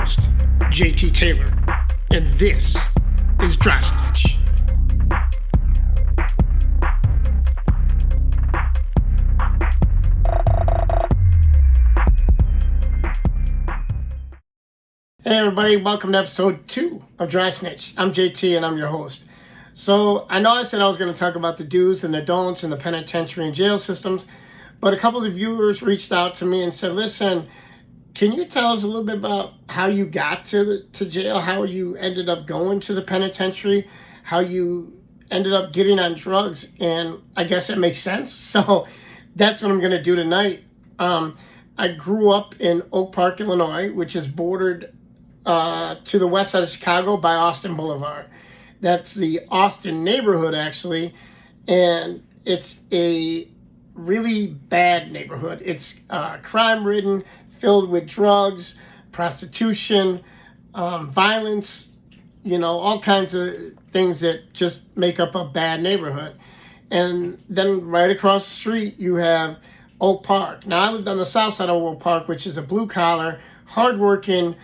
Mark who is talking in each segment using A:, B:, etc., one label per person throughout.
A: host, JT Taylor, and this is Dry Snitch. Hey everybody, welcome to episode 2 of Dry Snitch. I'm JT and I'm your host. So I know I said I was going to talk about the do's and the don'ts in the penitentiary and jail systems, but a couple of viewers reached out to me and said, listen, can you tell us a little bit about how you got to jail, how you ended up going to the penitentiary, how you ended up getting on drugs? And I guess it makes sense. So that's what I'm going to do tonight. I grew up in Oak Park, Illinois, which is bordered to the west side of Chicago by Austin Boulevard. That's the Austin neighborhood, actually, and it's a really bad neighborhood. It's crime-ridden, filled with drugs, prostitution, violence, all kinds of things that just make up a bad neighborhood. And then right across the street, you have Oak Park. Now, I lived on the south side of Oak Park, which is a blue-collar, hardworking,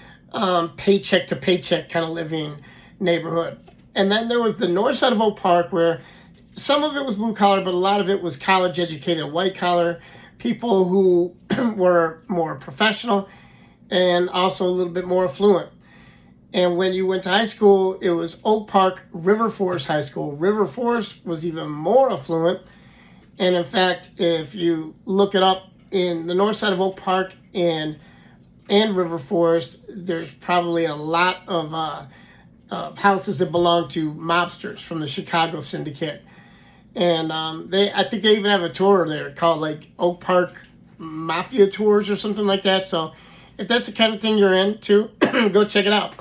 A: paycheck to paycheck kind of living neighborhood. And then there was the north side of Oak Park, where some of it was blue collar, but a lot of it was college educated, white collar people who were more professional and also a little bit more affluent. And when you went to high school, it was Oak Park River Forest High School. River Forest was even more affluent. And in fact, if you look it up in the north side of Oak Park and River Forest, there's probably a lot of houses that belong to mobsters from the Chicago syndicate. And I think they even have a tour there called like Oak Park Mafia Tours or something like that. So if that's the kind of thing you're into, go check it out.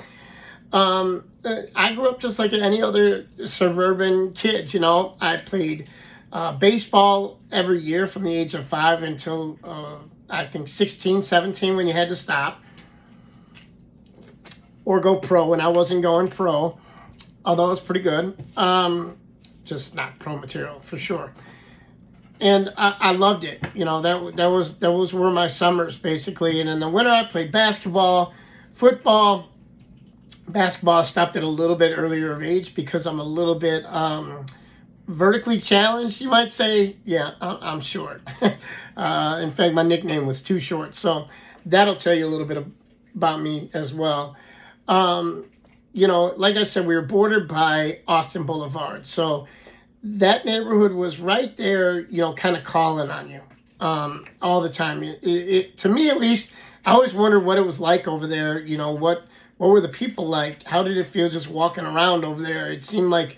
A: I grew up just like any other suburban kid. I played baseball every year from the age of 5 until I think 16, 17 when you had to stop or go pro, and I wasn't going pro, although it was pretty good. Just not pro material for sure. And I loved it. That was were my summers basically. And in the winter I played basketball, football. Basketball stopped at a little bit earlier of age because I'm a little bit vertically challenged, you might say. Yeah, I'm short. In fact, my nickname was Too Short. So that'll tell you a little bit about me as well. Like I said, we were bordered by Austin Boulevard. So that neighborhood was right there, kind of calling on you all the time. To me, at least, I always wondered what it was like over there. What were the people like? How did it feel just walking around over there? It seemed like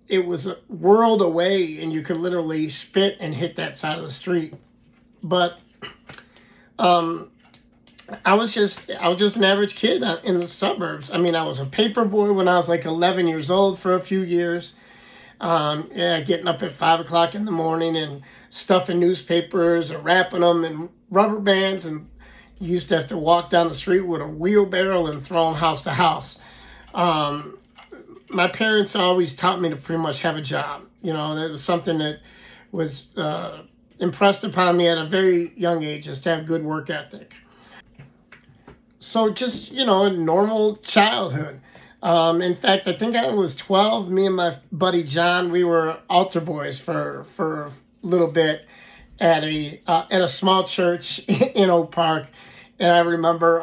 A: it was a world away and you could literally spit and hit that side of the street. But I was just an average kid in the suburbs. I mean, I was a paper boy when I was like 11 years old for a few years. Getting up at 5 o'clock in the morning and stuffing newspapers and wrapping them in rubber bands, and you used to have to walk down the street with a wheelbarrow and throw them house to house. My parents always taught me to pretty much have a job. That was something that was impressed upon me at a very young age, just to have good work ethic. So just, a normal childhood. In fact, I think I was 12. Me and my buddy John, we were altar boys for a little bit at a small church in Oak Park. And I remember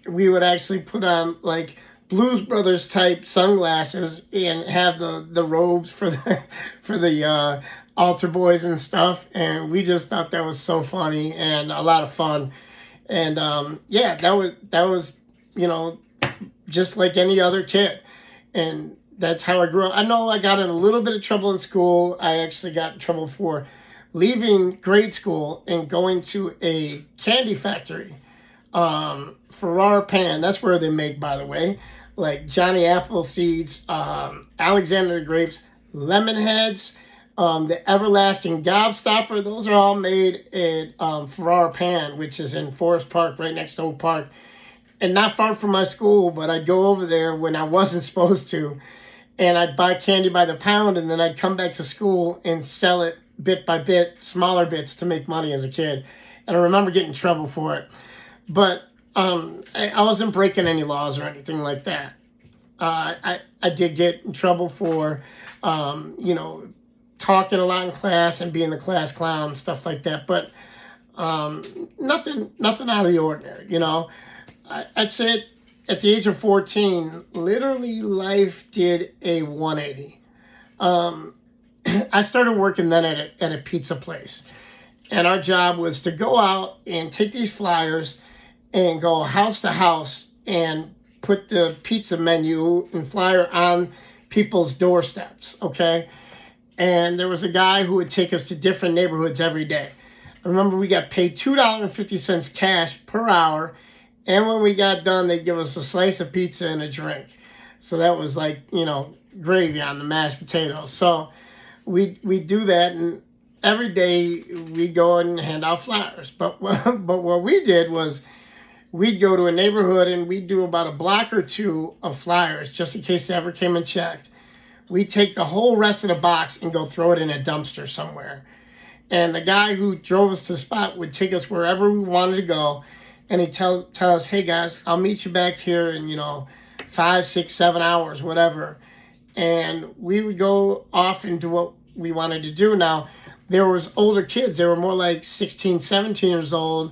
A: we would actually put on like Blues Brothers type sunglasses and have the robes for the altar boys and stuff. And we just thought that was so funny and a lot of fun. And that was just like any other kid. And that's how I grew up. I know I got in a little bit of trouble in school. I actually got in trouble for leaving grade school and going to a candy factory. Ferrara Pan, that's where they make, by the way, like Johnny Appleseeds, Alexander the Grapes, Lemonheads, the Everlasting Gobstopper. Those are all made at Ferrara Pan, which is in Forest Park, right next to Oak Park. And not far from my school, but I'd go over there when I wasn't supposed to. And I'd buy candy by the pound, and then I'd come back to school and sell it bit by bit, smaller bits, to make money as a kid. And I remember getting in trouble for it. But I wasn't breaking any laws or anything like that. I did get in trouble for, you know, talking a lot in class and being the class clown, stuff like that. But nothing out of the ordinary. You know, I'd say at the age of 14, literally life did a 180. I started working then at a pizza place, and our job was to go out and take these flyers and go house to house and put the pizza menu and flyer on people's doorsteps, okay? And there was a guy who would take us to different neighborhoods every day. I remember we got paid $2.50 cash per hour, and when we got done, they'd give us a slice of pizza and a drink. So that was like, you know, gravy on the mashed potatoes. So we do that, and every day we'd go and hand out flyers. But what we did was we'd go to a neighborhood and we'd do about a block or two of flyers just in case they ever came and checked. We'd take the whole rest of the box and go throw it in a dumpster somewhere. And the guy who drove us to the spot would take us wherever we wanted to go, and he'd tell us, hey guys, I'll meet you back here in, you know, 5, 6, 7 hours, whatever. And we would go off and do what we wanted to do. Now, there was older kids. They were more like 16, 17 years old.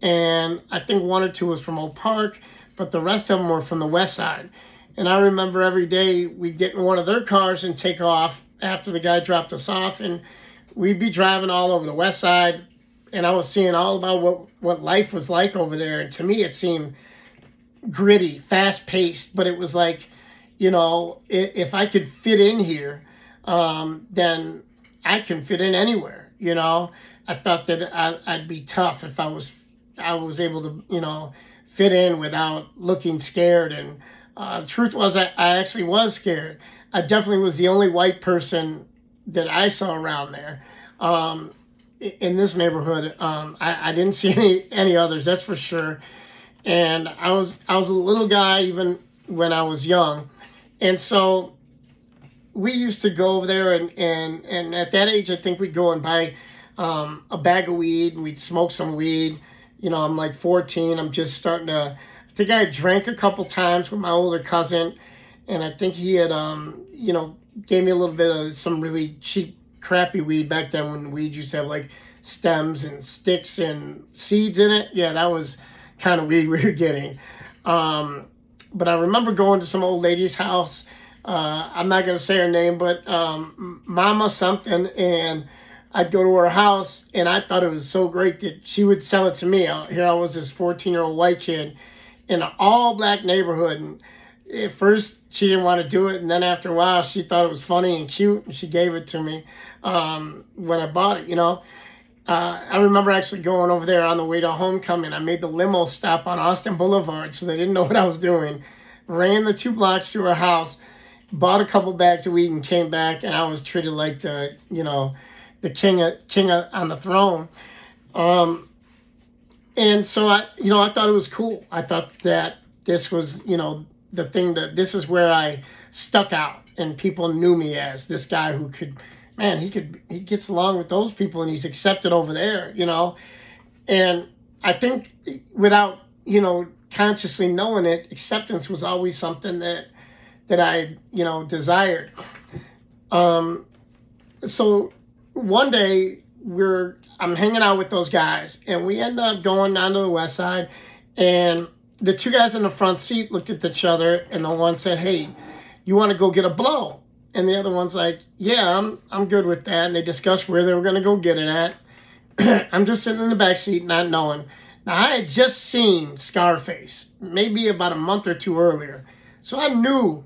A: And I think one or two was from Oak Park, but the rest of them were from the west side. And I remember every day we'd get in one of their cars and take off after the guy dropped us off. And we'd be driving all over the west side. And I was seeing all about what life was like over there. And to me, it seemed gritty, fast-paced. But it was like, you know, if I could fit in here, then I can fit in anywhere, you know. I thought that I'd be tough if I was able to, you know, fit in without looking scared. And the truth was, I actually was scared. I definitely was the only white person that I saw around there. In this neighborhood, I didn't see any others, that's for sure. And I was a little guy even when I was young, and so we used to go over there, and at that age, I think we'd go and buy a bag of weed, and we'd smoke some weed. You know, I'm like 14. I'm just starting to. I think I drank a couple times with my older cousin, and I think he had, you know, gave me a little bit of some really cheap, crappy weed back then when weed used to have like stems and sticks and seeds in it. Yeah, that was kind of weed we were getting. But I remember going to some old lady's house. I'm not going to say her name, but Mama something, and I'd go to her house, and I thought it was so great that she would sell it to me. Here I was, this 14-year-old white kid in an all-black neighborhood, and at first she didn't want to do it, and then after a while she thought it was funny and cute, and she gave it to me when I bought it, you know. I remember actually going over there on the way to homecoming. I made the limo stop on Austin Boulevard, so they didn't know what I was doing. Ran the 2 blocks to her house, bought a couple bags of weed, and came back, and I was treated like the, you know, the king on the throne. And so I thought it was cool. I thought that this was, you know, the thing that this is where I stuck out, and people knew me as this guy who could, man, he gets along with those people, and he's accepted over there, you know. And I think without, you know, consciously knowing it, acceptance was always something that I, you know, desired. So one day I'm hanging out with those guys, and we end up going down to the west side, and the 2 guys in the front seat looked at each other, and the one said, hey, you want to go get a blow? And the other one's like, yeah, I'm good with that. And they discussed where they were going to go get it at. I'm just sitting in the back seat not knowing. Now, I had just seen Scarface maybe about a month or 2 earlier, so I knew,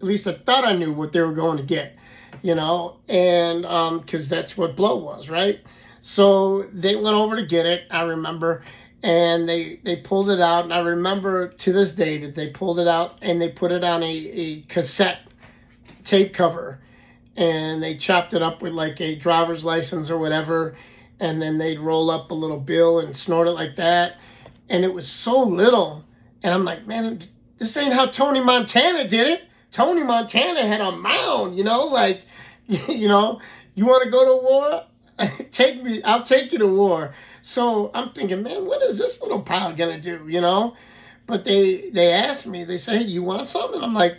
A: at least I thought I knew what they were going to get, you know, and because that's what blow was, right? So they went over to get it, I remember, and they pulled it out, and I remember to this day that they pulled it out and they put it on a cassette tape cover, and they chopped it up with like a driver's license or whatever, and then they'd roll up a little bill and snort it like that, and it was so little, and I'm like, man, this ain't how Tony Montana did it. Tony Montana had a mound, you know, like, you know, you want to go to war? I'll take you to war. So I'm thinking, man, what is this little pile gonna do, you know? But they asked me, they said, hey, you want something? I'm like,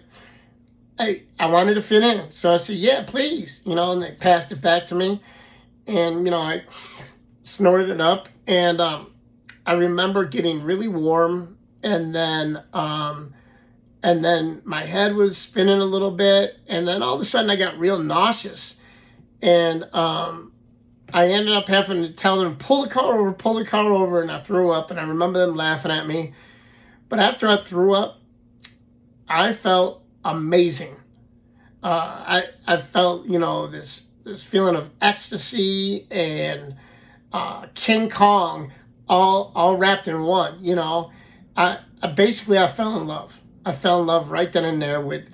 A: hey, I wanted to fit in. So I said, yeah, please, you know, and they passed it back to me. And, you know, I snorted it up. And I remember getting really warm, and then my head was spinning a little bit, and then all of a sudden I got real nauseous, and I ended up having to tell them, pull the car over, and I threw up, and I remember them laughing at me. But after I threw up, I felt amazing. I felt, you know, this feeling of ecstasy and King Kong all wrapped in one, you know. I basically I fell in love. I fell in love right then and there with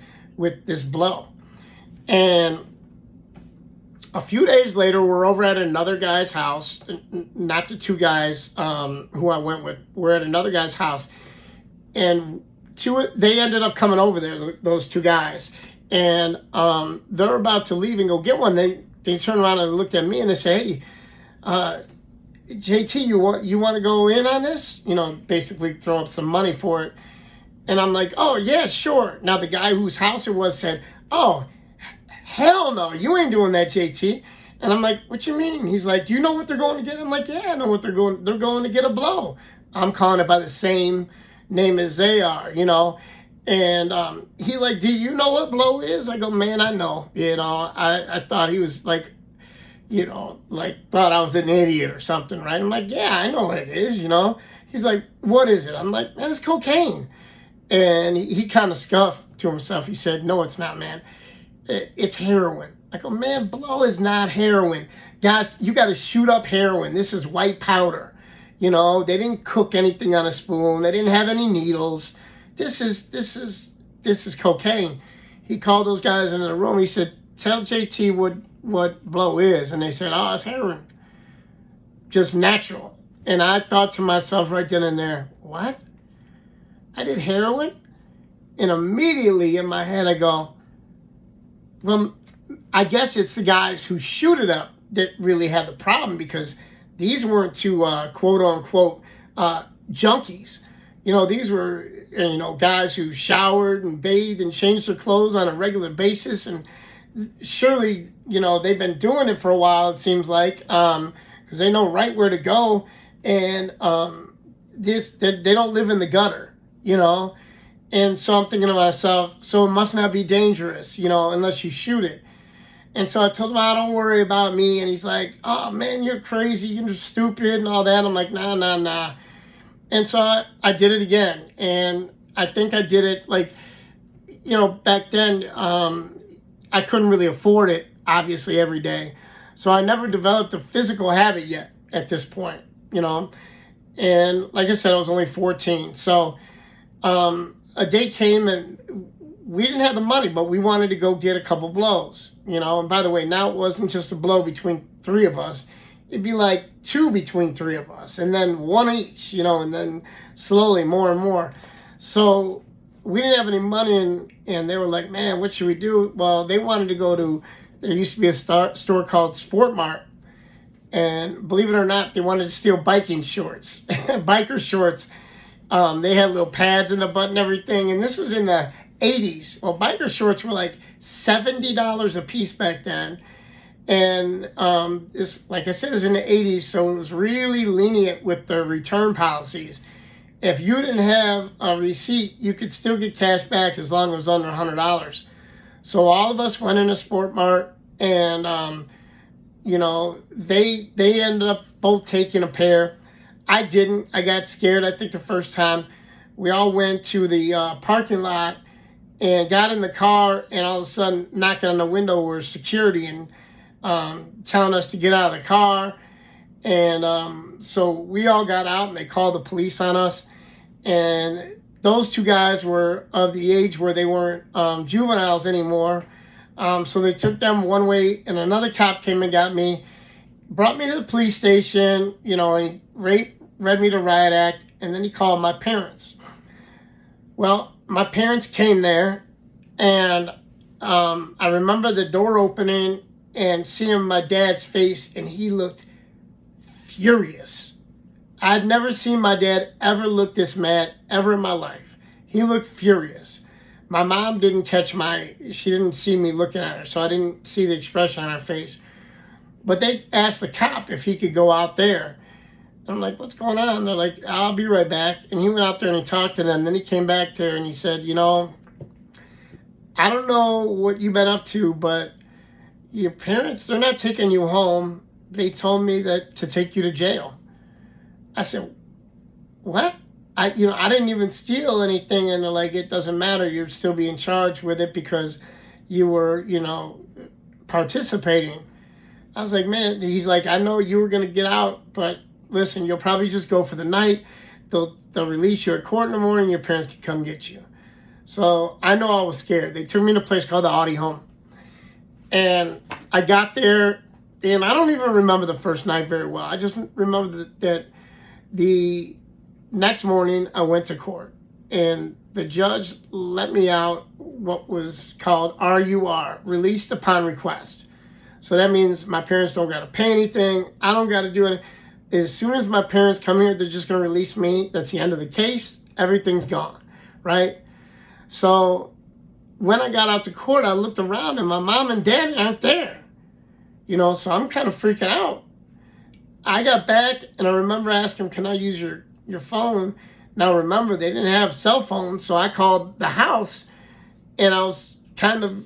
A: this blow. And a few days later, we're over at another guy's house, not the two guys who I went with. We're at another guy's house, and they ended up coming over there, those two guys, and they're about to leave and go get one. They turned around and looked at me and they say, hey, JT, you want to go in on this? You know, basically throw up some money for it. And I'm like, oh, yeah, sure. Now, the guy whose house it was said, oh, hell no, you ain't doing that, JT. And I'm like, what you mean? He's like, you know what they're going to get? I'm like, yeah, I know what they're going. They're going to get a blow. I'm calling it by the same name as they are, you know. And he like, do you know what blow is? I go, man, I know. You know, I thought he was like, you know, like thought I was an idiot or something, right? I'm like, yeah, I know what it is, you know. He's like, what is it? I'm like, man, it's cocaine. And he kind of scuffed to himself. He said, no, it's not, man. It's heroin. I go, man, blow is not heroin. Guys, you got to shoot up heroin. This is white powder. You know, they didn't cook anything on a spoon. They didn't have any needles. This is cocaine. He called those guys into the room. He said, tell JT what blow is. And they said, oh, it's heroin. Just natural. And I thought to myself right then and there, what? I did heroin? And immediately in my head I go, well, I guess it's the guys who shoot it up that really had the problem, because these weren't two quote unquote junkies. You know, these were, you know, guys who showered and bathed and changed their clothes on a regular basis. And surely, you know, they've been doing it for a while, it seems like, because they know right where to go. And they don't live in the gutter, you know. And so I'm thinking to myself, so it must not be dangerous, you know, unless you shoot it. And so I told him, oh, don't worry about me. And he's like, oh, man, you're crazy, you're stupid and all that. I'm like, nah. And so I did it again. And I think I did it, like, you know, back then, I couldn't really afford it, obviously, every day. So I never developed a physical habit yet at this point, you know. And like I said, I was only 14. So a day came and we didn't have the money, but we wanted to go get a couple blows, you know. And by the way, now it wasn't just a blow between three of us. It'd be like two between three of us, and then one each, you know, and then slowly more and more. So we didn't have any money, and they were like, man, what should we do? Well, they wanted to go to, there used to be a store called Sport Mart. And believe it or not, they wanted to steal biking shorts, biker shorts. They had little pads in the butt and everything. And this was in the 80s. Well, biker shorts were like $70 a piece back then. And this, like I said, is in the 80s. So it was really lenient with the return policies. If you didn't have a receipt, you could still get cash back as long as it was under $100. So all of us went into Sport Mart, and you know, they ended up both taking a pair. I didn't. I got scared, I think, the first time. We all went to the parking lot and got in the car, and all of a sudden, knocking on the window was security and telling us to get out of the car. And so we all got out, and they called the police on us. And those two guys were of the age where they weren't juveniles anymore. So they took them one way, and another cop came and got me, brought me to the police station, you know, and he read me the riot act, and then he called my parents. Well, my parents came there, and I remember the door opening and seeing my dad's face, and he looked furious. I'd never seen my dad ever look this mad ever in my life. He looked furious. My mom didn't she didn't see me looking at her, so I didn't see the expression on her face. But they asked the cop if he could go out there. I'm like, what's going on? And they're like, I'll be right back. And he went out there and he talked to them. Then he came back there and he said, I don't know what you've been up to, but your parents, they're not taking you home. They told me that to take you to jail. I said, what? I didn't even steal anything. And they're like, it doesn't matter. You're still being charged with it because you were, participating. I was like, man, he's like, I know you were going to get out, but listen, you'll probably just go for the night. They'll release you at court in the morning. Your parents can come get you. So I know I was scared. They took me to a place called the Audi Home. And I got there, and I don't even remember the first night very well. I just remember that the next morning I went to court, and the judge let me out what was called RUR, released upon request. So that means my parents don't got to pay anything. I don't got to do it. As soon as my parents come here, they're just going to release me. That's the end of the case. Everything's gone, right? So when I got out to court, I looked around and my mom and dad aren't there. So I'm kind of freaking out. I got back and I remember asking, can I use your phone? Now remember, they didn't have cell phones, so I called the house, and I was kind of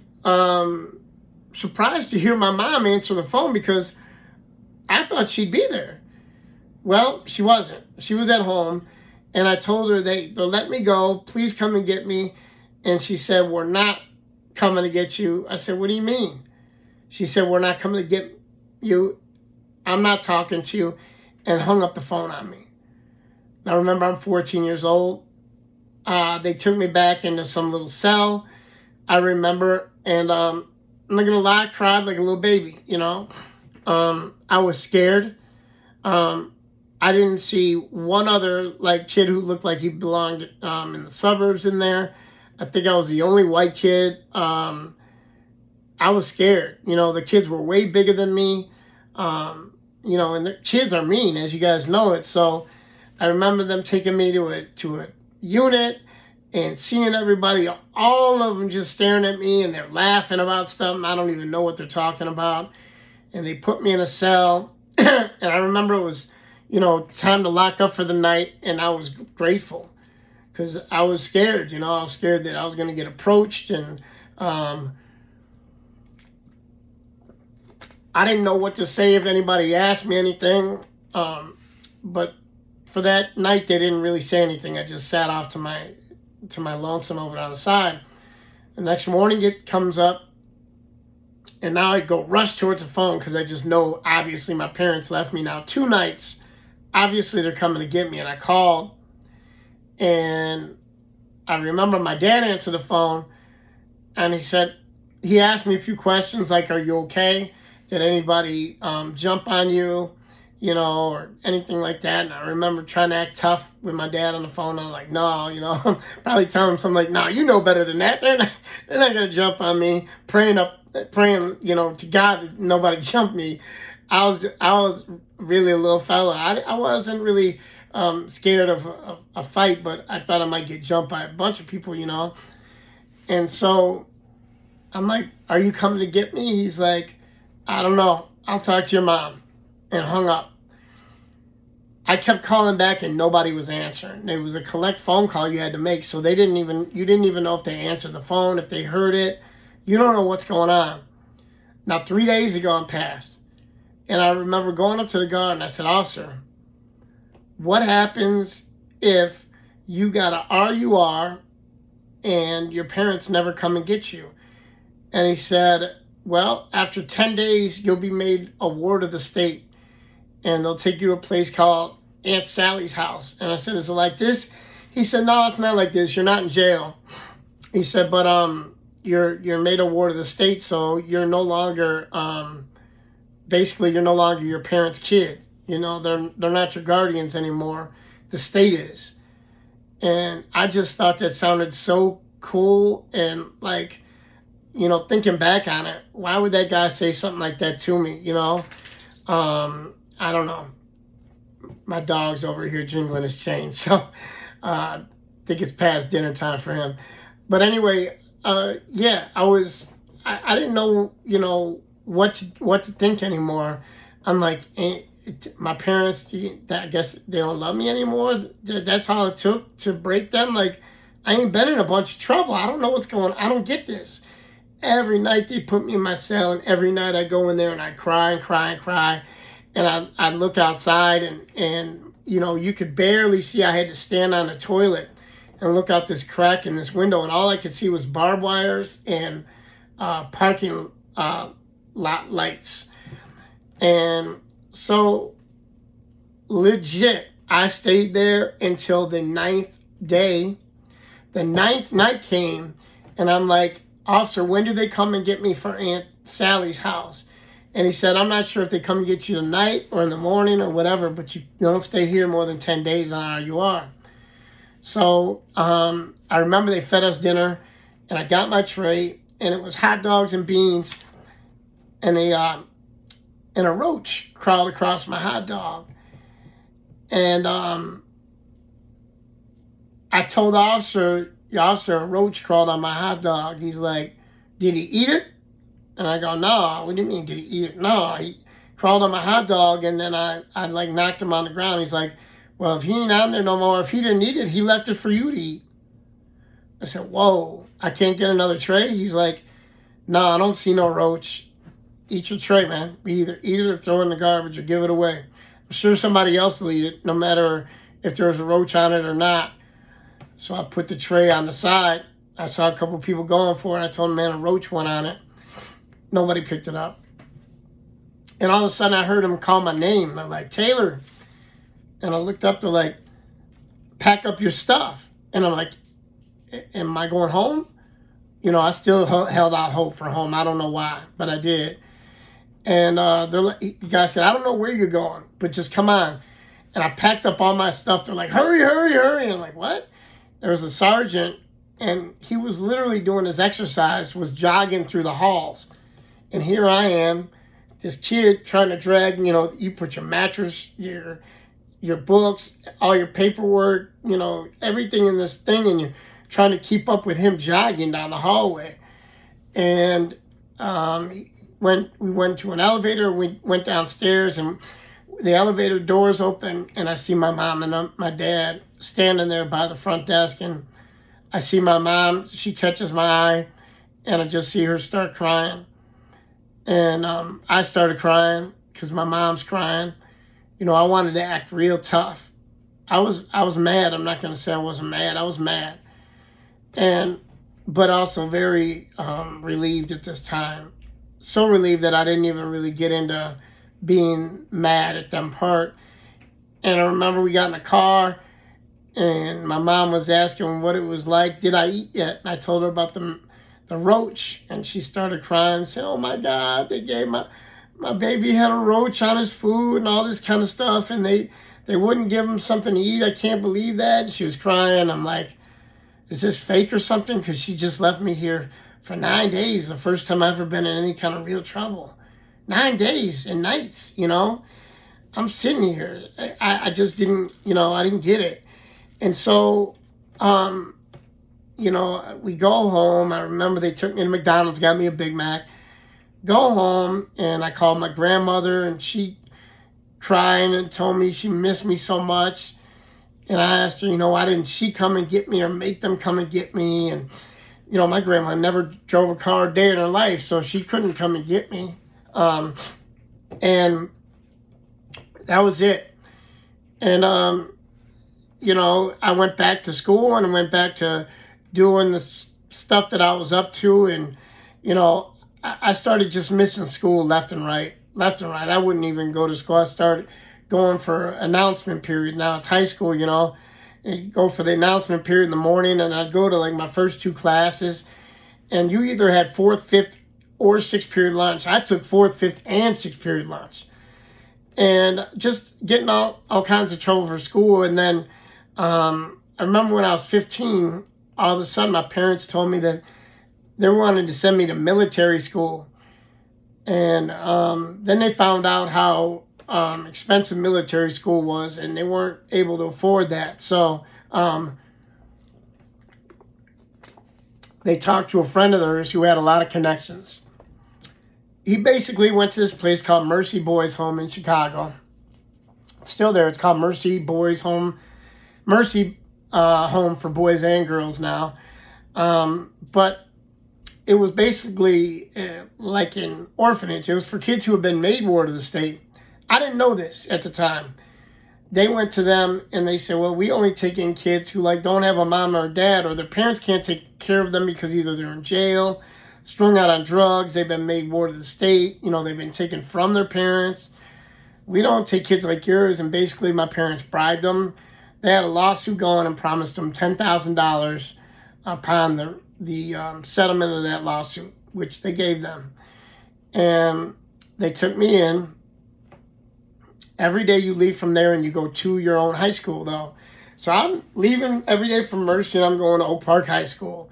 A: surprised to hear my mom answer the phone because I thought she'd be there. Well, she wasn't. She was at home, and I told her they'll let me go. Please come and get me. And she said, we're not coming to get you. I said, what do you mean? She said, we're not coming to get you. I'm not talking to you, and hung up the phone on me. Now, remember, I'm 14 years old. They took me back into some little cell. I remember, and I'm not going to lie, I cried like a little baby, I was scared. I didn't see one other kid who looked like he belonged in the suburbs in there. I think I was the only white kid. I was scared. The kids were way bigger than me. And the kids are mean, as you guys know it. So I remember them taking me to a unit and seeing everybody, all of them just staring at me, and they're laughing about stuff. I don't even know what they're talking about. And they put me in a cell. And I remember it was, time to lock up for the night. And I was grateful because I was scared. I was scared that I was going to get approached. And I didn't know what to say if anybody asked me anything. But for that night, they didn't really say anything. I just sat off to my lonesome over on the side. The next morning it comes up, and now I go rush towards the phone because I just know, obviously, my parents left me now 2 nights. Obviously, they're coming to get me. And I called, and I remember my dad answered the phone, and he asked me a few questions like, are you okay? Did anybody jump on you? Or anything like that. And I remember trying to act tough with my dad on the phone. I'm like, no, probably telling him something like, no, you know better than that. They're not going to jump on me. Praying, to God that nobody jump me. I was really a little fella. I wasn't really scared of a fight, but I thought I might get jumped by a bunch of people, And so I'm like, are you coming to get me? He's like, I don't know. I'll talk to your mom. And hung up. I kept calling back and nobody was answering. It was a collect phone call you had to make, so you didn't even know if they answered the phone, if they heard it. You don't know what's going on. Now 3 days ago I'm passed. And I remember going up to the guard and I said, officer, what happens if you got a RUR and your parents never come and get you? And he said, well, after 10 days, you'll be made a ward of the state. And they'll take you to a place called Aunt Sally's house. And I said, is it like this? He said, no, it's not like this. You're not in jail. He said, but you're made a ward of the state, so you're no longer, basically, you're no longer your parents' kid. They're not your guardians anymore. The state is. And I just thought that sounded so cool. And thinking back on it, why would that guy say something like that to me, I don't know. my dog's over here jingling his chain. So I think it's past dinner time for him. But anyway, yeah, I didn't know, what to think anymore. I'm like, my parents, I guess they don't love me anymore. That's how it took to break them. Like, I ain't been in a bunch of trouble. I don't know what's going on. I don't get this. Every night they put me in my cell, and every night I go in there and I cry and cry and cry. And I look outside, and you could barely see. I had to stand on the toilet and look out this crack in this window, and all I could see was barbed wires and parking lot lights. And so, legit, I stayed there until the 9th day. The 9th night came, and I'm like, officer, when do they come and get me for Aunt Sally's house? And he said, I'm not sure if they come and get you tonight or in the morning or whatever, but you don't stay here more than 10 days on how you are. So I remember they fed us dinner, and I got my tray, and it was hot dogs and beans, and a roach crawled across my hot dog. And I told the officer, a roach crawled on my hot dog. He's like, did he eat it? And I go, no. What do you mean, did he eat it? No, he crawled on my hot dog, and then I like knocked him on the ground. He's like, well, if he ain't on there no more, if he didn't eat it, he left it for you to eat. I said, whoa, I can't get another tray? He's like, no, I don't see no roach. Eat your tray, man. We either eat it or throw it in the garbage or give it away. I'm sure somebody else will eat it, no matter if there's a roach on it or not. So I put the tray on the side. I saw a couple people going for it. I told them, man, a roach went on it. Nobody picked it up. And all of a sudden, I heard them call my name. They're like, Taylor. And I looked up to like, pack up your stuff. And I'm like, am I going home? I still held out hope for home. I don't know why, but I did. And the guy said, I don't know where you're going, but just come on. And I packed up all my stuff. They're like, hurry, hurry, hurry. And I'm like, what? There was a sergeant, and he was literally doing his exercise, was jogging through the halls. And here I am, this kid trying to drag, you put your mattress, your books, all your paperwork, everything in this thing, and you're trying to keep up with him jogging down the hallway. And when we went to an elevator, we went downstairs, and the elevator doors open, and I see my mom and my dad standing there by the front desk, and I see my mom, she catches my eye, and I just see her start crying. And I started crying because my mom's crying. I wanted to act real tough. I was mad. I'm not going to say I wasn't mad. I was mad. But also very relieved at this time. So relieved that I didn't even really get into being mad at them part. And I remember we got in the car, and my mom was asking what it was like. Did I eat yet? And I told her about the roach, and she started crying and said, oh my God, they gave my baby had a roach on his food and all this kind of stuff, and they wouldn't give him something to eat. I can't believe that. And she was crying. I'm like, is this fake or something? Because she just left me here for 9 days, the first time I've ever been in any kind of real trouble. 9 days and nights, I'm sitting here. I just didn't, I didn't get it. And so, we go home. I remember they took me to McDonald's, got me a Big Mac. Go home, and I called my grandmother, and she crying and told me she missed me so much. And I asked her, why didn't she come and get me or make them come and get me? And, my grandma never drove a car a day in her life, so she couldn't come and get me. And that was it. And, I went back to school, and I went back to doing the stuff that I was up to. And, I started just missing school left and right. I wouldn't even go to school. I started going for announcement period. Now it's high school, and you go for the announcement period in the morning, and I'd go to like my first 2 classes, and you either had 4th, 5th, or 6th period lunch. I took 4th, 5th, and 6th period lunch. And just getting all kinds of trouble for school. And then I remember when I was 15, all of a sudden my parents told me that they wanted to send me to military school. And then they found out how expensive military school was, and they weren't able to afford that. So they talked to a friend of theirs who had a lot of connections. He basically went to this place called Mercy Boys Home in Chicago. It's still there. It's called Mercy Boys Home. Mercy Home for boys and girls now. But it was basically like an orphanage. It was for kids who had been made ward of the state. I didn't know this at the time. They went to them and they said, well, we only take in kids who like don't have a mom or dad, or their parents can't take care of them because either they're in jail, strung out on drugs, they've been made ward of the state, they've been taken from their parents. We don't take kids like yours. And basically my parents bribed them. They had a lawsuit going and promised them $10,000 upon the settlement of that lawsuit, which they gave them. And they took me in. Every day you leave from there and you go to your own high school, though. So I'm leaving every day from Mercy and I'm going to Oak Park High School.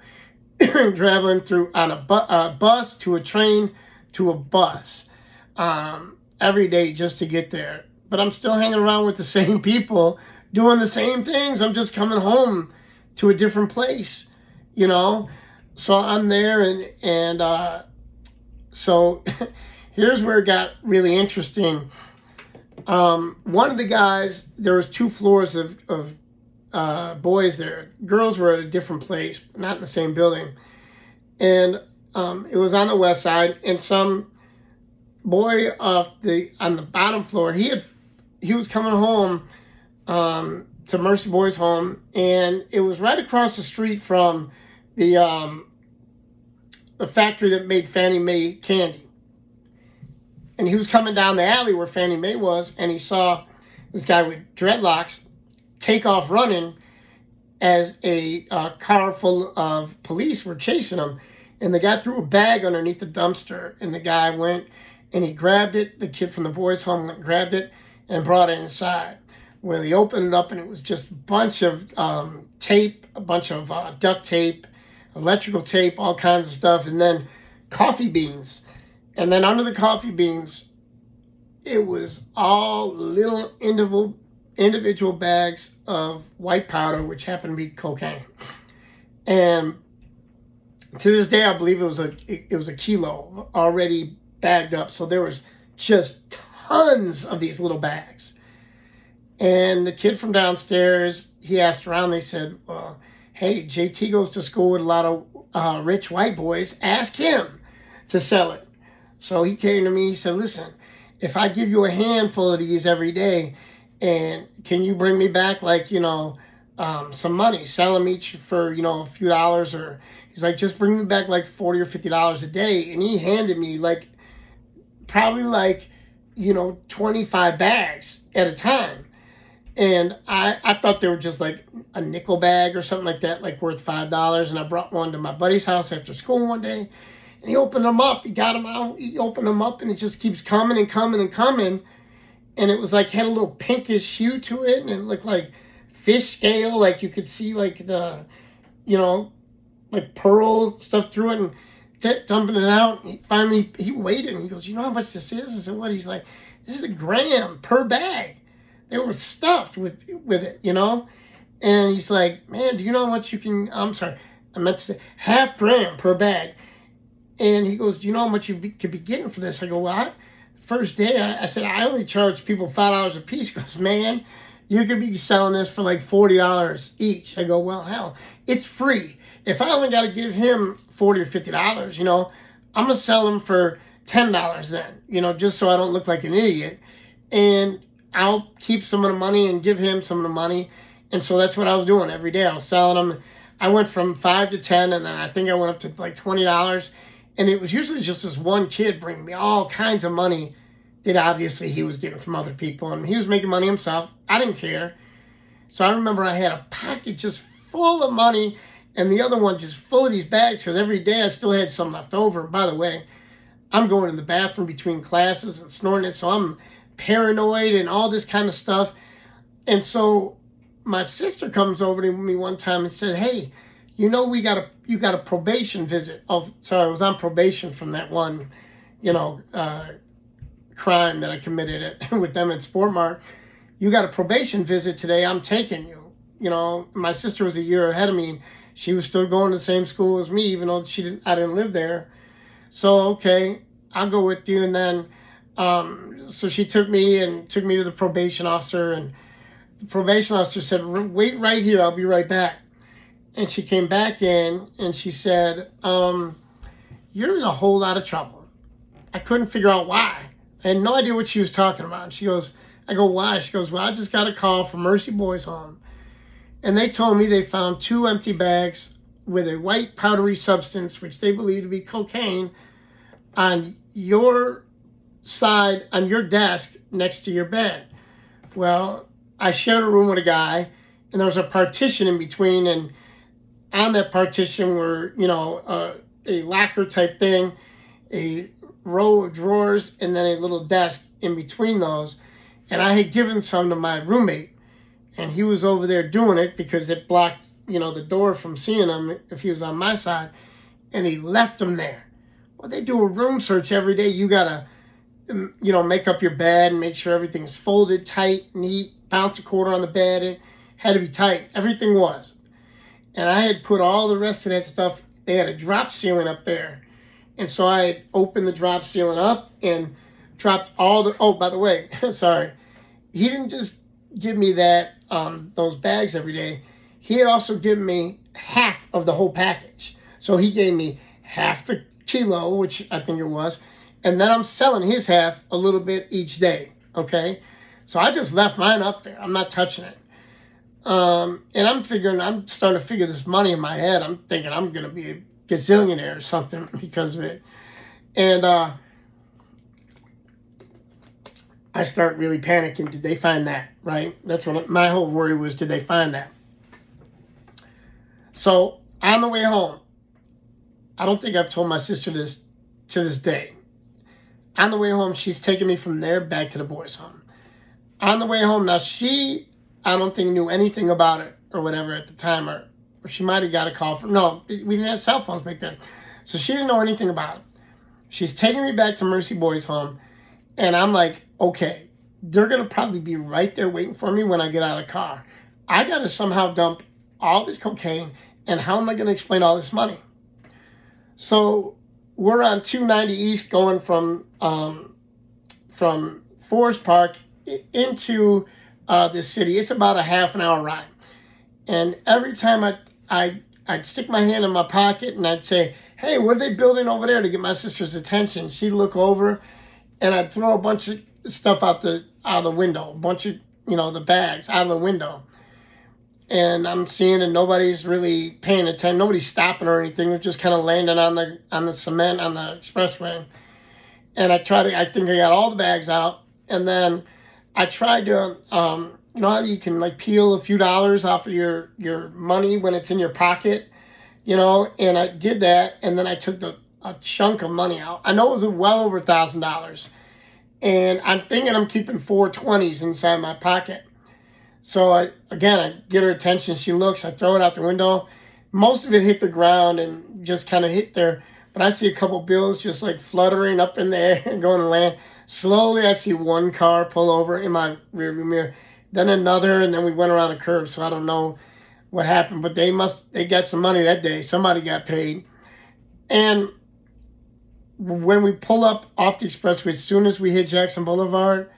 A: Traveling through on a bus to a train to a bus every day just to get there. But I'm still hanging around with the same people doing the same things. I'm just coming home to a different place, So I'm there and so here's where it got really interesting. One of the guys, there was 2 floors of boys there. Girls were at a different place, not in the same building. And it was on the west side, and some boy on the bottom floor, he was coming home to Mercy Boys Home, and it was right across the street from the factory that made Fannie Mae candy. And he was coming down the alley where Fannie Mae was, and he saw this guy with dreadlocks take off running as a car full of police were chasing him. And the guy threw a bag underneath the dumpster, and the guy went and he grabbed it. The kid from the boys' home went and grabbed it and brought it inside. Well, he opened it up, and it was just a bunch of tape, a bunch of duct tape, electrical tape, all kinds of stuff, and then coffee beans. And then under the coffee beans, it was all little individual bags of white powder, which happened to be cocaine. And to this day, I believe it was a kilo already bagged up. So there was just tons of these little bags. And the kid from downstairs, he asked around. They said, well, hey, JT goes to school with a lot of rich white boys. Ask him to sell it. So he came to me, he said, listen, if I give you a handful of these every day, and can you bring me back some money, sell them each for, a few dollars, or he's like, just bring me back like $40 or $50 a day. And he handed me probably 25 bags at a time. And I thought they were just like a nickel bag or something like that, like worth $5. And I brought one to my buddy's house after school one day. And he opened them up. He got them out. He opened them up, and it just keeps coming and coming and coming. And it was had a little pinkish hue to it, and it looked like fish scale. Like you could see the, pearl stuff through it, and dumping it out. Finally, he weighed it, and he goes, you know how much this is? I said, what? He's like, this is a gram per bag. They were stuffed with it, And he's like, man, do you know how much you can? I'm sorry, I meant to say half gram per bag. And he goes, do you know how much you could be getting for this? I go, well, first day, I said, I only charge people $5 a piece. He goes, man, you could be selling this for like $40 each. I go, well, hell, it's free. If I only got to give him $40 or $50, I'm going to sell them for $10 then, just so I don't look like an idiot. And I'll keep some of the money and give him some of the money. And so that's what I was doing every day. I was selling them. I went from 5 to 10, and then I think I went up to like $20. And it was usually just this one kid bringing me all kinds of money that obviously he was getting from other people. And he was making money himself. I didn't care. So I remember I had a pocket just full of money, and the other one just full of these bags, because every day I still had some left over. And by the way, I'm going to the bathroom between classes and snorting it, so I'm paranoid and all this kind of stuff. And so my sister comes over to me one time and said, hey, you got a probation visit. Oh, sorry, I was on probation from that one, crime that I committed with them at Sport Mart. You got a probation visit today. I'm taking you. You know, my sister was a year ahead of me. She was still going to the same school as me, even though I didn't live there. So, okay, I'll go with you. And then, so she took me to the probation officer, and the probation officer said, wait right here, I'll be right back. And she came back in and she said, you're in a whole lot of trouble. I couldn't figure out why. I had no idea what she was talking about. And she goes, I go, why? She goes, well, I just got a call from Mercy Boys Home. And they told me they found 2 empty bags with a white powdery substance, which they believe to be cocaine, on your side, on your desk next to your bed. Well, I shared a room with a guy, and there was a partition in between, and on that partition were, you know, a locker type thing, a row of drawers, and then a little desk in between those. And I had given some to my roommate, and he was over there doing it because it blocked, you know, the door from seeing him if he was on my side, and he left them there. Well, they do a room search every day. You gotta, you know, make up your bed and make sure everything's folded tight, neat, bounce a quarter on the bed. It had to be tight. Everything was. And I had put all the rest of that stuff, they had a drop ceiling up there. And so I had opened the drop ceiling up and dropped all the, oh, by the way, sorry. He didn't just give me that, those bags every day. He had also given me half of the whole package. So he gave me half the kilo, which I think it was, and then I'm selling his half a little bit each day, okay? So I just left mine up there. I'm not touching it. And I'm starting to figure this money in my head. I'm thinking I'm going to be a gazillionaire or something because of it. And I start really panicking. Did they find that, right? That's what my whole worry was, did they find that? So on the way home, I don't think I've told my sister this to this day. On the way home, she's taking me from there back to the boys' home. On the way home, now I don't think knew anything about it or whatever at the time, or she might have got a call from, no, we didn't have cell phones back then. So she didn't know anything about it. She's taking me back to Mercy Boys Home, and I'm like, okay, they're going to probably be right there waiting for me when I get out of the car. I got to somehow dump all this cocaine, and how am I going to explain all this money? So we're on 290 East going from Forest Park into this city. It's about a half an hour ride. And every time I'd stick my hand in my pocket and I'd say, hey, what are they building over there, to get my sister's attention? She'd look over and I'd throw a bunch of stuff out the window, a bunch of, you know, the bags out of the window. And I'm seeing that nobody's really paying attention. Nobody's stopping or anything. They're just kind of landing on the cement on the expressway. And I think I got all the bags out. And then I tried to, you know how you can like peel a few dollars off of your money when it's in your pocket, you know? And I did that. And then I took a chunk of money out. I know it was well over $1,000. And I'm thinking I'm keeping 420s inside my pocket. So I get her attention. She looks, I throw it out the window. Most of it hit the ground and just kind of hit there. But I see a couple bills just like fluttering up in the air and going to land. Slowly, I see one car pull over in my rearview mirror. Then another, and then we went around the curb. So I don't know what happened. But they got some money that day. Somebody got paid. And when we pull up off the expressway, as soon as we hit Jackson Boulevard,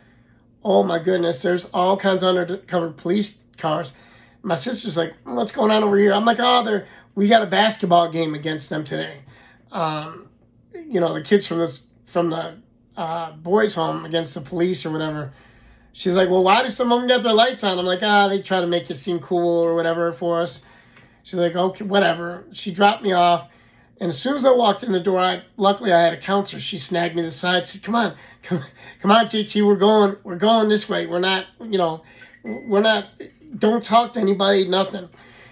A: oh my goodness, there's all kinds of undercover police cars. My sister's like, what's going on over here? I'm like, oh, we got a basketball game against them today. You know, the kids from the boys' home against the police or whatever. She's like, well, why do some of them get their lights on? I'm like, they try to make it seem cool or whatever for us. She's like, okay, whatever. She dropped me off. And as soon as I walked in the door, luckily I had a counselor. She snagged me to the side, said, come on, JT, we're going this way. We're not, don't talk to anybody, nothing.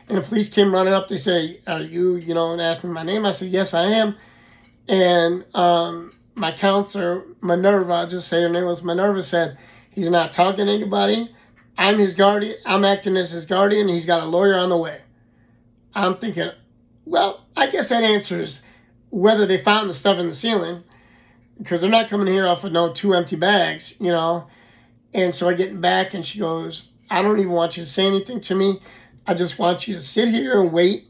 A: And the police came running up. They say, are you, and asked me my name. I said, yes, I am. And my counselor, Minerva, I'll just say her name was Minerva, said, he's not talking to anybody. I'm his guardian. I'm acting as his guardian. He's got a lawyer on the way. I'm thinking, well, I guess that answers whether they found the stuff in the ceiling. because they're not coming here off of no 2 empty bags, you know. And so I get back and she goes, I don't even want you to say anything to me. I just want you to sit here and wait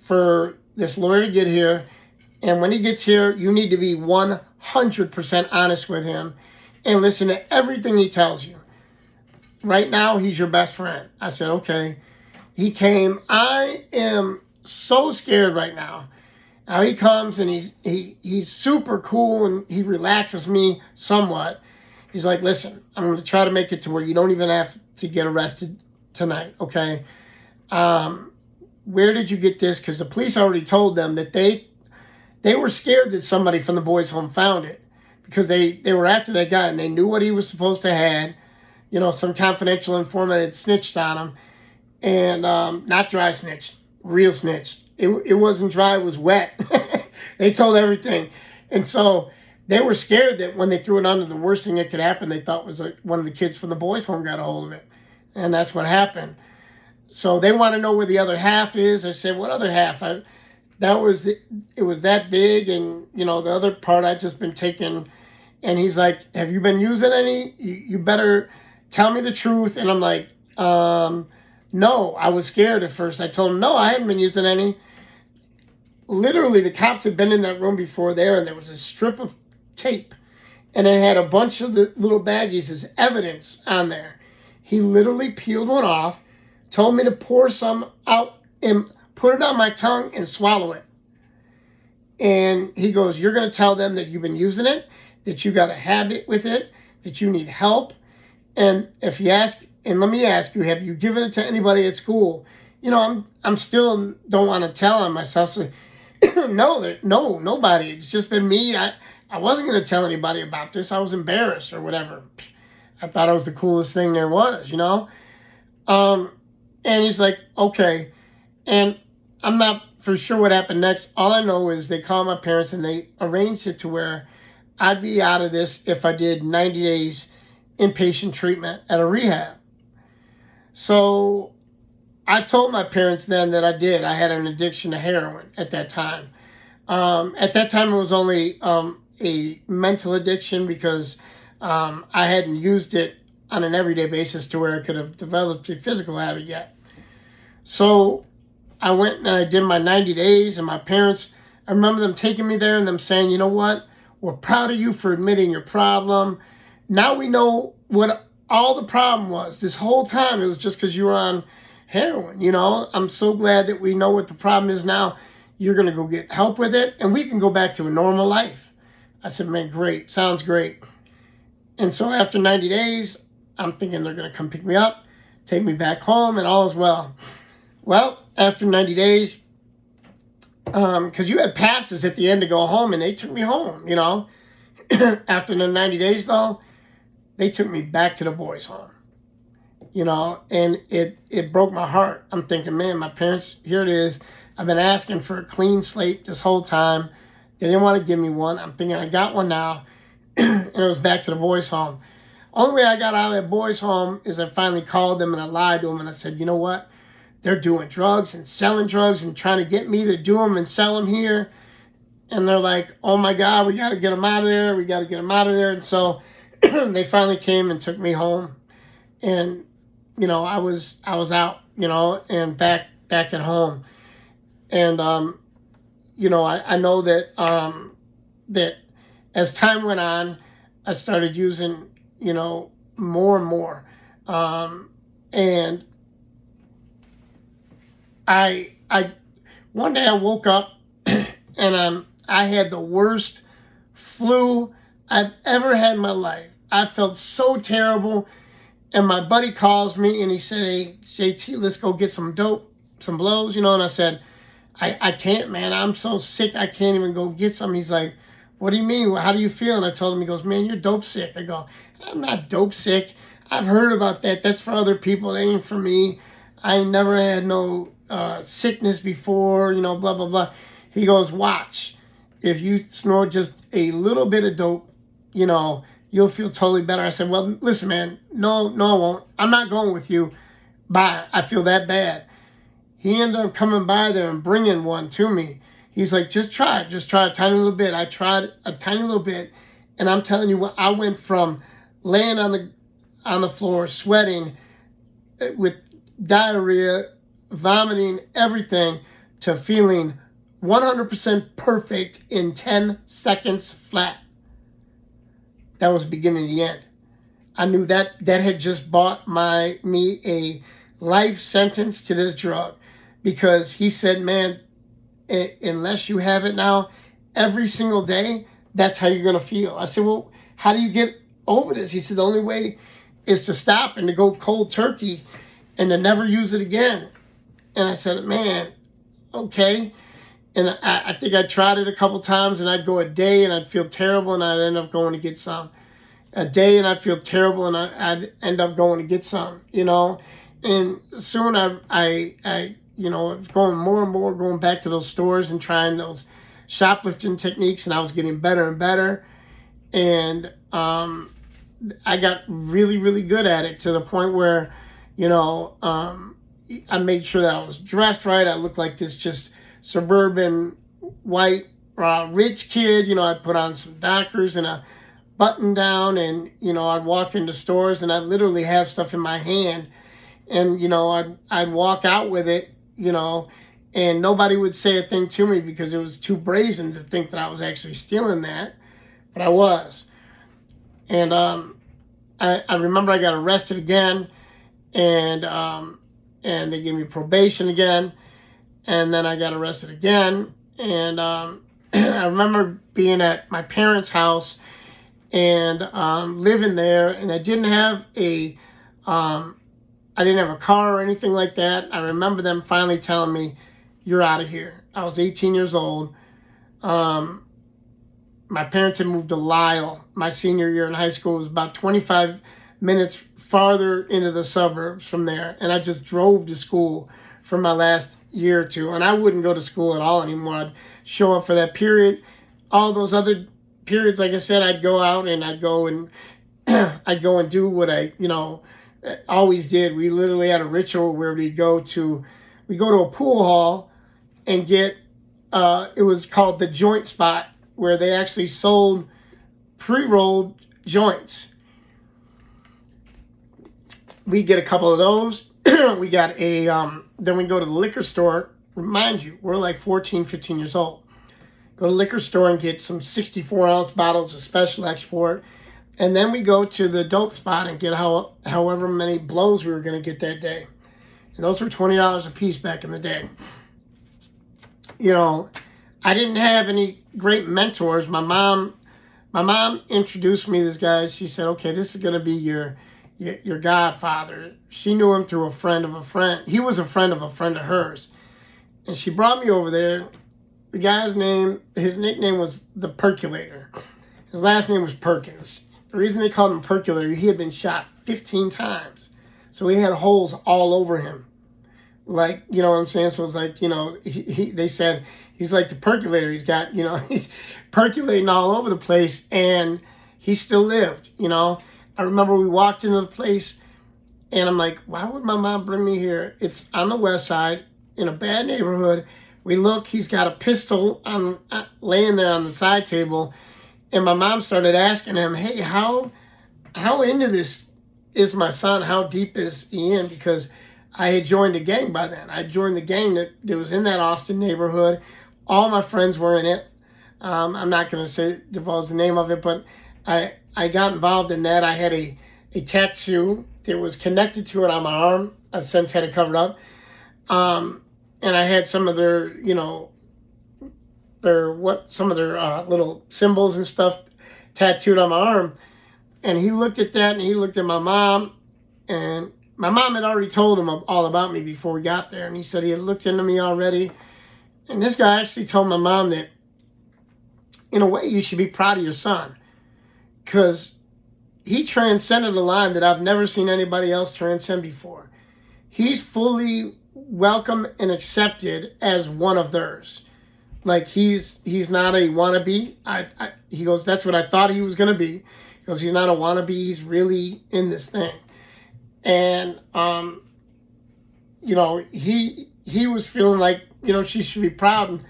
A: for this lawyer to get here. And when he gets here, you need to be 100% honest with him and listen to everything he tells you. Right now, he's your best friend. I said, okay. He came. I am so scared right now. Now he comes and he's super cool and he relaxes me somewhat. He's like, listen, I'm going to try to make it to where you don't even have to get arrested tonight, okay? Where did you get this? Because the police already told them that they were scared that somebody from the boys' home found it because they were after that guy and they knew what he was supposed to have. You know, some confidential informant had snitched on him. And not dry snitched, real snitched. It wasn't dry, it was wet. They told everything. And so they were scared that when they threw it under, the worst thing that could happen, they thought was like one of the kids from the boys' home got a hold of it. And that's what happened. So they want to know where the other half is. I said, what other half? It was that big, and you know the other part I'd just been taking. And he's like, have you been using any? You better tell me the truth. And I'm like, no, I was scared at first. I told him, no, I hadn't been using any. Literally, the cops had been in that room before there, and there was a strip of tape, and it had a bunch of the little baggies as evidence on there. He literally peeled one off, told me to pour some out and put it on my tongue and swallow it. And he goes, you're going to tell them that you've been using it, that you got a habit with it, that you need help. And if you ask, and let me ask you, have you given it to anybody at school? You know, I'm still don't want to tell on myself. So no, nobody. It's just been me. I wasn't going to tell anybody about this. I was embarrassed or whatever. I thought it was the coolest thing there was, you know. And he's like, okay. And I'm not for sure what happened next. All I know is they called my parents and they arranged it to where I'd be out of this if I did 90 days inpatient treatment at a rehab. So I told my parents then that I did. I had an addiction to heroin at that time. At that time, it was only a mental addiction because I hadn't used it on an everyday basis to where I could have developed a physical habit yet. So I went and I did my 90 days, and my parents, I remember them taking me there and them saying, you know what, we're proud of you for admitting your problem. Now we know what all the problem was. This whole time it was just because you were on heroin, you know. I'm so glad that we know what the problem is now. You're going to go get help with it, and we can go back to a normal life. I said, man, great. Sounds great. And so after 90 days, I'm thinking they're going to come pick me up, take me back home, and all is well. Well, after 90 days, because you had passes at the end to go home, and they took me home, you know. After the 90 days, though, they took me back to the boys' home, you know, and it broke my heart. I'm thinking, man, my parents, here it is. I've been asking for a clean slate this whole time. They didn't want to give me one. I'm thinking I got one now, and it was back to the boys' home. Only way I got out of that boys' home is I finally called them and I lied to them and I said, you know what? They're doing drugs and selling drugs and trying to get me to do them and sell them here. And they're like, oh my God, we got to get them out of there. We got to get them out of there. And so they finally came and took me home. And, you know, I was out, you know, and back at home. And, you know, I know that that as time went on, I started using, you know, more and more. And I one day I woke up and I had the worst flu I've ever had in my life. I felt so terrible. And my buddy calls me and he said, hey, JT, let's go get some dope, some blows, you know. And I said, I can't, man. I'm so sick. I can't even go get some. He's like, what do you mean? Well, how do you feel? And I told him, he goes, man, you're dope sick. I go, I'm not dope sick. I've heard about that. That's for other people. It ain't for me. I ain't never had no sickness before, you know, blah, blah, blah. He goes, watch. If you snort just a little bit of dope, you know, you'll feel totally better. I said, well, listen, man, no, I won't. I'm not going with you. Bye. I feel that bad. He ended up coming by there and bringing one to me. He's like, just try a tiny little bit. I tried a tiny little bit, and I'm telling you what, I went from laying on the floor, sweating, with diarrhea, vomiting, everything, to feeling 100% perfect in 10 seconds flat. That was the beginning of the end. I knew that had just bought me a life sentence to this drug, because he said, man, unless you have it now every single day, that's how you're going to feel. I said, well, how do you get over this? He said, the only way is to stop and to go cold turkey and to never use it again. And I said, man, okay. And I think I tried it a couple times, and I'd go a day and I'd feel terrible, and I'd end up going to get some. A day and I'd feel terrible, and I'd end up going to get some, you know. And soon I you know, going more and more, going back to those stores and trying those shoplifting techniques, and I was getting better and better. And I got really, really good at it, to the point where, you know, I made sure that I was dressed right. I looked like this just suburban white rich kid. You know, I'd put on some Dockers and a button down, and, you know, I'd walk into stores and I'd literally have stuff in my hand, and, you know, I'd walk out with it, you know, and nobody would say a thing to me, because it was too brazen to think that I was actually stealing that, but I was. And I remember I got arrested again, and they gave me probation again, and then I got arrested again, and I remember being at my parents' house and living there, and I didn't have a car or anything like that. I remember them finally telling me, you're out of here. I was 18 years old. My parents had moved to Lisle my senior year in high school. It was about 25 minutes farther into the suburbs from there, and I just drove to school for my last year or two, and I wouldn't go to school at all anymore. I'd show up for that period. All those other periods, like I said, I'd go out and I'd go and do what I, you know, always did. We literally had a ritual where we go to a pool hall and get it was called the joint spot, where they actually sold pre-rolled joints. We get a couple of those. We got a then we go to the liquor store. Remind you, we're like 14, 15 years old. Go to the liquor store and get some 64-ounce bottles of Special Export. And then we go to the dope spot and get however many blows we were going to get that day. And those were $20 a piece back in the day. You know, I didn't have any great mentors. My mom introduced me to this guy. She said, okay, this is going to be your godfather. She knew him through a friend of a friend. He was a friend of hers. And she brought me over there. The guy's his nickname was the Percolator. His last name was Perkins. The reason they called him Percolator, he had been shot 15 times. So he had holes all over him. Like, you know what I'm saying? So it's like, you know, they said he's like the Percolator. He's got, you know, he's percolating all over the place, and he still lived, you know. I remember we walked into the place, and I'm like, why would my mom bring me here? It's on the west side in a bad neighborhood. We look, he's got a pistol laying there on the side table. And my mom started asking him, hey, how into this is my son? How deep is he in? Because I had joined a gang by then. I joined the gang that was in that Austin neighborhood. All my friends were in it. I'm not going to divulge the name of it, but I got involved in that. I had a tattoo that was connected to it on my arm. I've since had it covered up. And I had some of their, you know, some of their little symbols and stuff tattooed on my arm. And he looked at that, and he looked at my mom, and my mom had already told him all about me before we got there. And he said he had looked into me already. And this guy actually told my mom that, in a way, you should be proud of your son, because he transcended a line that I've never seen anybody else transcend before. He's fully welcome and accepted as one of theirs. Like, he's not a wannabe. He goes, that's what I thought he was going to be. He goes, he's not a wannabe. He's really in this thing. And, you know, he was feeling like, you know, she should be proud. And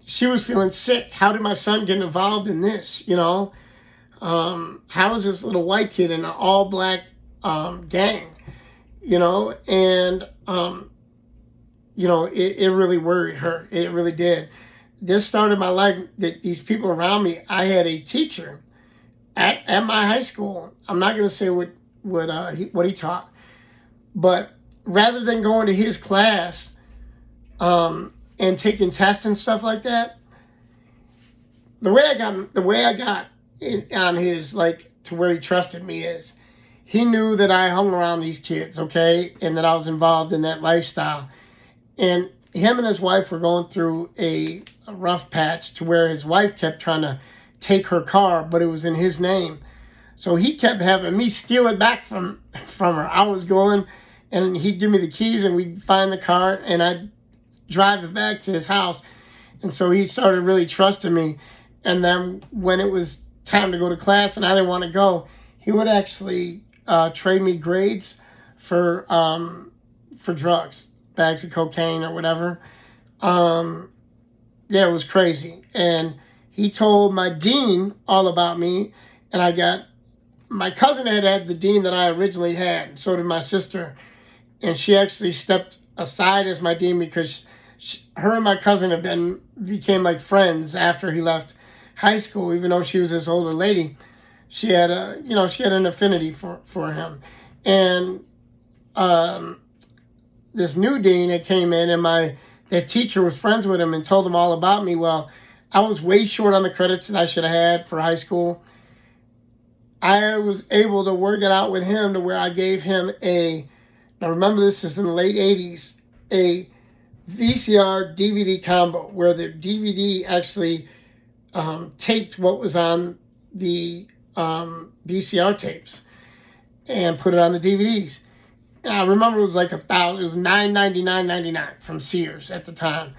A: she was feeling sick. How did my son get involved in this? You know, how is this little white kid in an all black gang? You know, and you know, it really worried her. It really did. This started my life. That these people around me. I had a teacher at my high school. I'm not going to say what he taught, but rather than going to his class and taking tests and stuff like that, the way I got on his, like, to where he trusted me is he knew that I hung around these kids, okay, and that I was involved in that lifestyle. And him and his wife were going through a rough patch to where his wife kept trying to take her car, but it was in his name. So he kept having me steal it back from her. I was going, and he'd give me the keys, and we'd find the car, and I'd drive it back to his house. And so he started really trusting me. And then when it was time to go to class and I didn't want to go, he would actually trade me grades for drugs, bags of cocaine or whatever. Yeah, it was crazy. And he told my dean all about me, and my cousin had the dean that I originally had, and so did my sister. And she actually stepped aside as my dean because her and my cousin became like friends after he left high school. Even though she was this older lady, she had an affinity for him. And this new dean that came in, and that teacher was friends with him and told him all about me. Well, I was way short on the credits that I should have had for high school. I was able to work it out with him to where I gave him now remember this is in the late 80s, a VCR DVD combo where the DVD actually taped what was on the VCR tapes and put it on the DVDs. And I remember it was like $1,000. It was $9.99.99 from Sears at the time,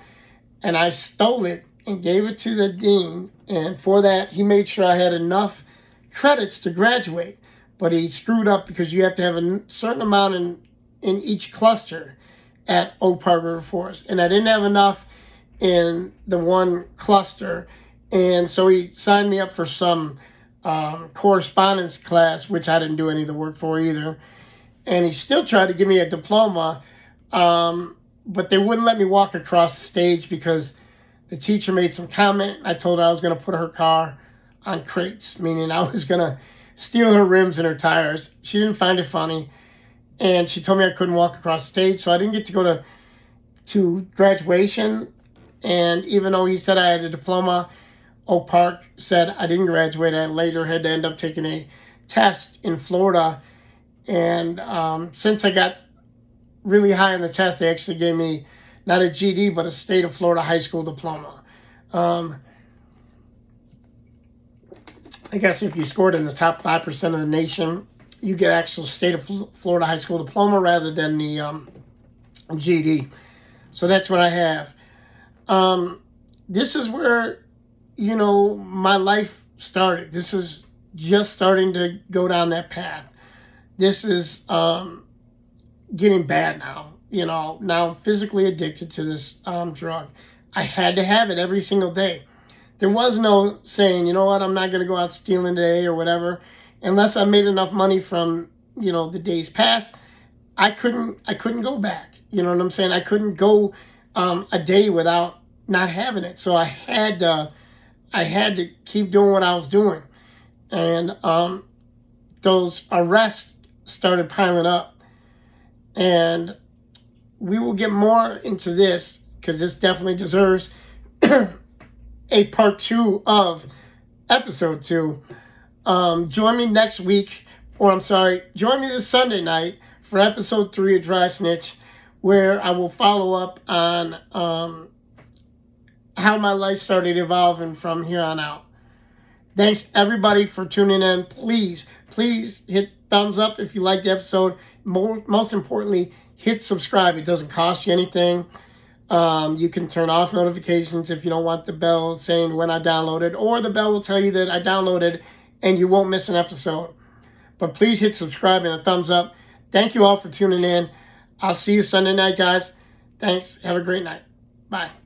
A: and I stole it and gave it to the dean. And for that, he made sure I had enough credits to graduate, but he screwed up because you have to have a certain amount in each cluster at Oak Park River Forest, and I didn't have enough in the one cluster, and so he signed me up for some correspondence class, which I didn't do any of the work for either. And he still tried to give me a diploma, but they wouldn't let me walk across the stage because the teacher made some comment. I told her I was going to put her car on crates, meaning I was going to steal her rims and her tires. She didn't find it funny, and she told me I couldn't walk across the stage, so I didn't get to go to graduation. And even though he said I had a diploma, Oak Park said I didn't graduate. I later had to end up taking a test in Florida. And since I got really high on the test, they actually gave me not a GD, but a state of Florida high school diploma. I guess if you scored in the top 5% of the nation, you get actual state of Florida high school diploma rather than the GD. So that's what I have. This is where, my life started. This is just starting to go down that path. This is getting bad now. Now I'm physically addicted to this drug. I had to have it every single day. There was no saying, you know what, I'm not going to go out stealing today or whatever. Unless I made enough money from, the days past, I couldn't go back. You know what I'm saying? I couldn't go a day without not having it. So I had to keep doing what I was doing. And those arrests started piling up. And we will get more into this because this definitely deserves a part 2 of episode 2. Join me next week, join me this Sunday night for episode 3 of Dry Snitch, where I will follow up on how my life started evolving from here on out. Thanks everybody for tuning in. Please hit thumbs up if you liked the episode. Most importantly, hit subscribe. It doesn't cost you anything. You can turn off notifications if you don't want the bell saying when I downloaded, or the bell will tell you that I downloaded and you won't miss an episode. But please hit subscribe and a thumbs up. Thank you all for tuning in. I'll see you Sunday night, guys. Thanks. Have a great night. Bye.